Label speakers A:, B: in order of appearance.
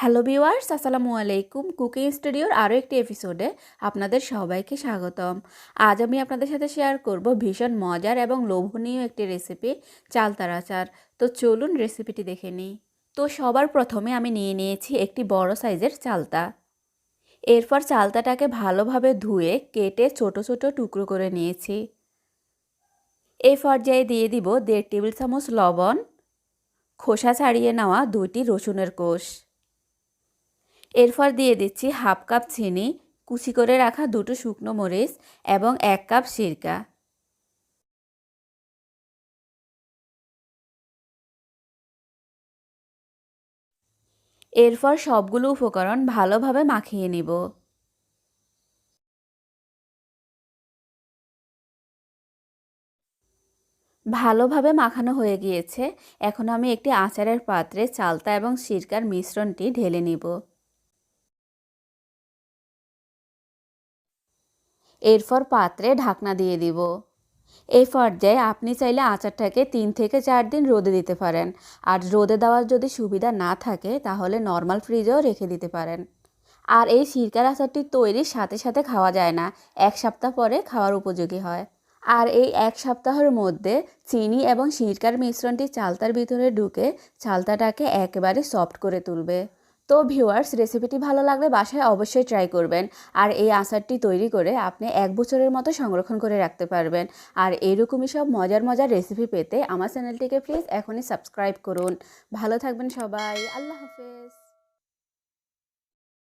A: Hello viewers, আসসালামু আলাইকুম। Cooking স্টুডিওর আরও একটি এপিসোডে আপনাদের সবাইকে স্বাগতম। আজ আমি আপনাদের সাথে শেয়ার করব ভীষণ মজার এবং লোভনীয় একটি রেসিপি, চালতার আচার। তো চলুন রেসিপিটি দেখে নিই। তো সবার প্রথমে আমি নিয়ে নিয়েছি একটি বড় সাইজের চালতা। এরপর চালতাটাকে ভালোভাবে ধুয়ে কেটে ছোট ছোট টুকরো করে নিয়েছি। এই পর্যায়ে দিয়ে দিব 1.5 টেবিল চামচ লবণ, খোসা ছাড়িয়ে নেওয়া 2টি রসুনের কোষ। এরপর দিয়ে দিচ্ছি হাফ কাপ চিনি, কুচি করে রাখা 2টো শুকনো মরিচ এবং 1 কাপ সিরকা। এরপর সবগুলো উপকরণ ভালোভাবে মাখিয়ে নিব। ভালোভাবে মাখানো হয়ে গিয়েছে। এখন আমি একটি আচারের পাত্রে চালতা এবং সিরকার মিশ্রণটি ঢেলে নিব। এরপর পাত্রে ঢাকনা দিয়ে দিব। এই পর্যায়ে আপনি চাইলে আচারটাকে 3 থেকে 4 দিন রোদে দিতে পারেন। আর রোদে দেওয়ার যদি সুবিধা না থাকে তাহলে নর্মাল ফ্রিজেও রেখে দিতে পারেন। আর এই সিরকার আচারটি তৈরির সাথে সাথে খাওয়া যায় না, 1 সপ্তাহ পরে খাওয়ার উপযোগী হয়। আর এই 1 সপ্তাহের মধ্যে চিনি এবং সিরকার মিশ্রণটি চালতার ভিতরে ঢুকে চালতাটাকে একেবারে সফট করে তুলবে। তো ভিউয়ার্স, রেসিপিটি ভালো লাগলে বাসায় অবশ্যই ট্রাই করবেন। আর এই আচারটি তৈরি করে আপনি 1 বছরের মতো সংরক্ষণ করে রাখতে পারবেন। আর এরকমই সব মজার মজার রেসিপি পেতে আমার চ্যানেলটিকে প্লিজ এখনই সাবস্ক্রাইব করুন। ভালো থাকবেন সবাই। আল্লাহ হাফেজ।